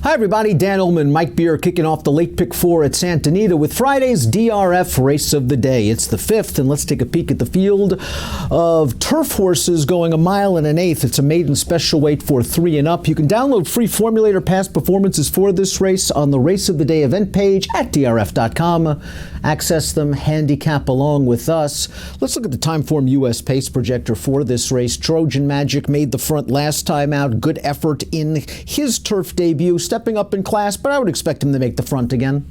Hi everybody, Dan Illman, Mike Beer kicking off the late pick 4 at Santa Anita with Friday's DRF race of the day. It's the 5th, and let's take a peek at the field of turf horses going 1 1/8 miles. It's a maiden special weight for 3 and up. You can download free formulator past performances for this race on the race of the day event page at DRF.com. Access them, handicap along with us. Let's look at the Timeform US pace projector for this race. Trojan Magic made the front last time out. Good effort in his turf debut. Stepping up in class, but I would expect him to make the front again.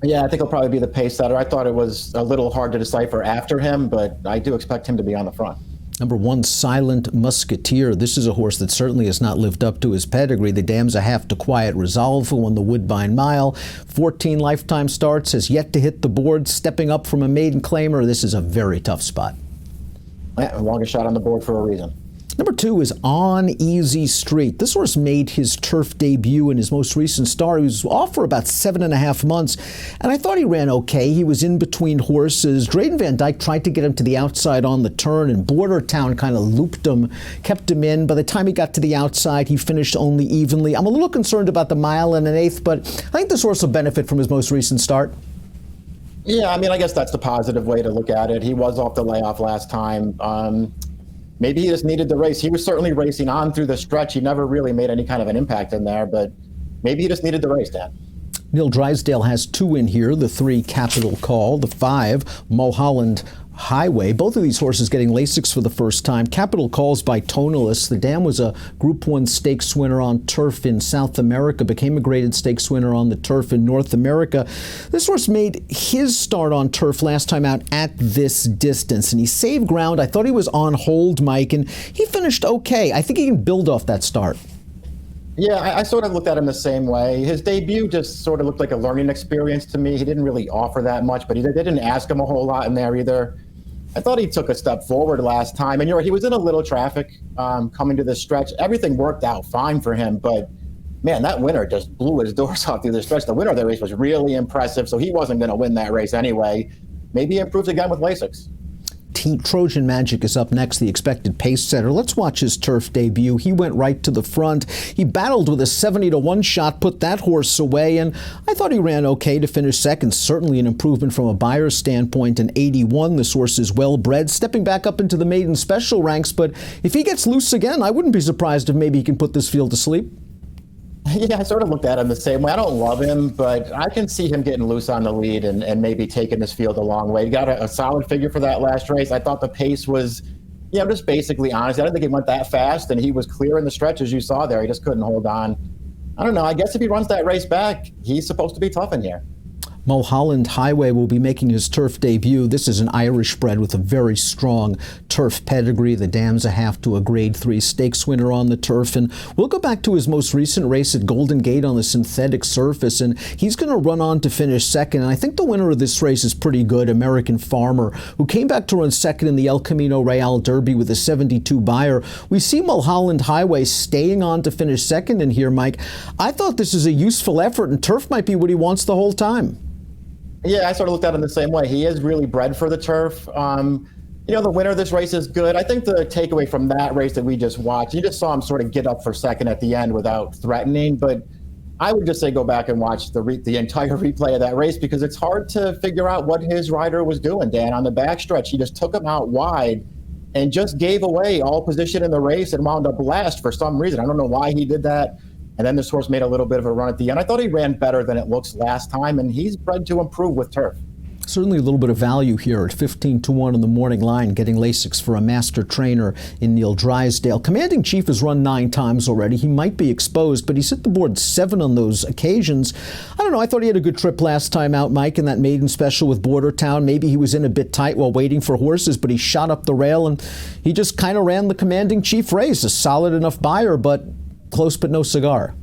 Yeah, I think he'll probably be the pace setter. I thought it was a little hard to decipher after him, but I do expect him to be on the front. Number 1, Silent Musketeer. This is a horse that certainly has not lived up to his pedigree. The dam's a half to quiet resolve, who won the Woodbine Mile. 14 lifetime starts, has yet to hit the board. Stepping up from a maiden claimer, this is a very tough spot. Yeah, longest shot on the board for a reason. Number 2 is On Easy Street. This horse made his turf debut in his most recent start. He was off for about 7.5 months, and I thought he ran okay. He was in between horses. Drayden Van Dyke tried to get him to the outside on the turn, and Bordertown kind of looped him, kept him in. By the time he got to the outside, he finished only evenly. I'm a little concerned about the 1 1/8 miles, but I think this horse will benefit from his most recent start. Yeah, I mean, I guess that's the positive way to look at it. He was off the layoff last time. Maybe he just needed the race. He was certainly racing on through the stretch. He never really made any kind of an impact in there, but maybe he just needed the race, Dan. Neil Drysdale has 2 in here. The 3, Capital Call. The 5, Mulholland Highway. Both of these horses getting Lasix for the first time. Capital Calls by Tonalist. The dam was a Group 1 stakes winner on turf in South America, became a graded stakes winner on the turf in North America. This horse made his start on turf last time out at this distance, and he saved ground. I thought he was on hold, Mike, and he finished okay. I think he can build off that start. Yeah, I sort of looked at him the same way. His debut just sort of looked like a learning experience to me. He didn't really offer that much, but they didn't ask him a whole lot in there either. I thought he took a step forward last time, and you're right, he was in a little traffic coming to this stretch. Everything worked out fine for him, but man, that winner just blew his doors off through the stretch. The winner of the race was really impressive, so he wasn't going to win that race anyway. Maybe he improves again with Lasix. Trojan Magic is up next, the expected pace setter. Let's watch his turf debut. He went right to the front. He battled with a 70-1 shot, put that horse away, and I thought he ran okay to finish second. Certainly an improvement from a buyer's standpoint. An 81, this horse is well bred, stepping back up into the maiden special ranks, but if he gets loose again, I wouldn't be surprised if maybe he can put this field to sleep. Yeah, I sort of looked at him the same way. I don't love him, but I can see him getting loose on the lead and maybe taking this field a long way. He got a solid figure for that last race. I thought the pace was, just basically honest. I don't think he went that fast, and he was clear in the stretch, as you saw there. He just couldn't hold on. I don't know. I guess if he runs that race back, he's supposed to be tough in here. Mulholland Highway will be making his turf debut. This is an Irish bred with a very strong turf pedigree. The dam's a half to a grade 3 stakes winner on the turf. And we'll go back to his most recent race at Golden Gate on the synthetic surface, and he's going to run on to finish second. And I think the winner of this race is pretty good, American Farmer, who came back to run second in the El Camino Real Derby with a 72 buyer. We see Mulholland Highway staying on to finish second in here, Mike. I thought this is a useful effort, and turf might be what he wants the whole time. Yeah, I sort of looked at him the same way. He is really bred for the turf. The winner of this race is good. I think the takeaway from that race that we just watched, you just saw him sort of get up for second at the end without threatening. But I would just say go back and watch the entire replay of that race, because it's hard to figure out what his rider was doing, Dan. On the backstretch, he just took him out wide and just gave away all position in the race and wound up last for some reason. I don't know why he did that. And then this horse made a little bit of a run at the end. I thought he ran better than it looks last time, and he's bred to improve with turf. Certainly a little bit of value here at 15-1 on the morning line, getting Lasix for a master trainer in Neil Drysdale. Commanding Chief has run 9 times already. He might be exposed, but he's hit the board 7 on those occasions. I don't know. I thought he had a good trip last time out, Mike, in that maiden special with Bordertown. Maybe he was in a bit tight while waiting for horses, but he shot up the rail, and he just kind of ran the Commanding Chief race. A solid enough buyer, but close but no cigar.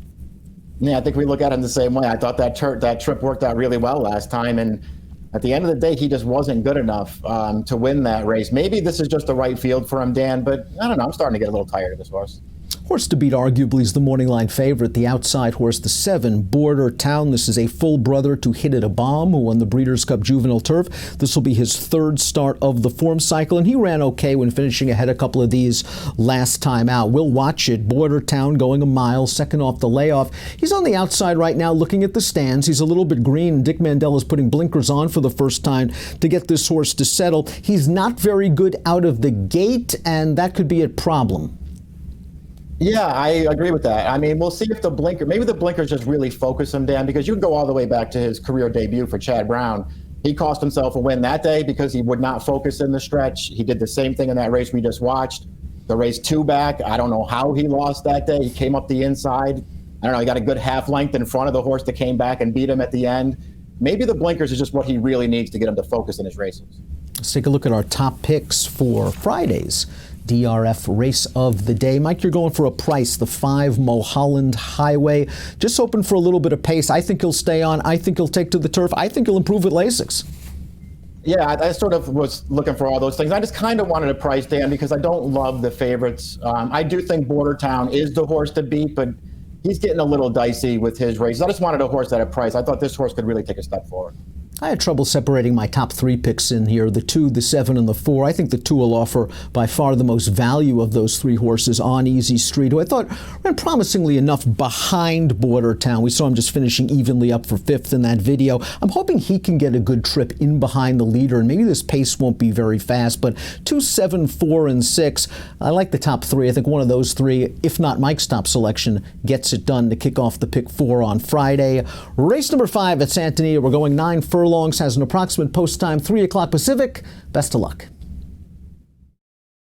Yeah, I think we look at him the same way. I thought that trip worked out really well last time, and at the end of the day, he just wasn't good enough to win that race. Maybe this is just the right field for him, Dan, but I don't know. I'm starting to get a little tired of this horse. Horse to beat arguably is the morning line favorite, the outside horse, the 7, Border Town. This is a full brother to Hit It a Bomb, who won the Breeders' Cup Juvenile Turf. This will be his third start of the form cycle, and he ran okay when finishing ahead a couple of these last time out. We'll watch it. Border Town going a mile, second off the layoff. He's on the outside right now looking at the stands. He's a little bit green. Dick Mandel is putting blinkers on for the first time to get this horse to settle. He's not very good out of the gate, and that could be a problem. Yeah, I agree with that. I mean, we'll see if maybe the blinkers just really focus him, Dan, because you can go all the way back to his career debut for Chad Brown. He cost himself a win that day because he would not focus in the stretch. He did the same thing in that race we just watched. The race 2 back, I don't know how he lost that day. He came up the inside. I don't know, he got a good half length in front of the horse that came back and beat him at the end. Maybe the blinkers is just what he really needs to get him to focus in his races. Let's take a look at our top picks for Friday's DRF race of the day. Mike, you're going for a price, the 5 Mulholland Highway. Just hoping for a little bit of pace. I think he'll stay on. I think he'll take to the turf. I think he'll improve with Lasix. Yeah, I sort of was looking for all those things. I just kind of wanted a price, Dan, because I don't love the favorites. I do think Border Town is the horse to beat, but he's getting a little dicey with his races. I just wanted a horse at a price. I thought this horse could really take a step forward. I had trouble separating my top 3 picks in here, the 2, the 7, and the 4. I think the 2 will offer by far the most value of those 3 horses on Easy Street, who I thought ran promisingly enough behind Border Town. We saw him just finishing evenly up for 5th in that video. I'm hoping he can get a good trip in behind the leader, and maybe this pace won't be very fast, but 2, 7, 4, and 6, I like the top 3. I think one of those 3, if not Mike's top selection, gets it done to kick off the pick 4 on Friday. Race number 5 at Santa Anita. We're going 9 furlongs, has an approximate post time 3 o'clock Pacific. Best of luck.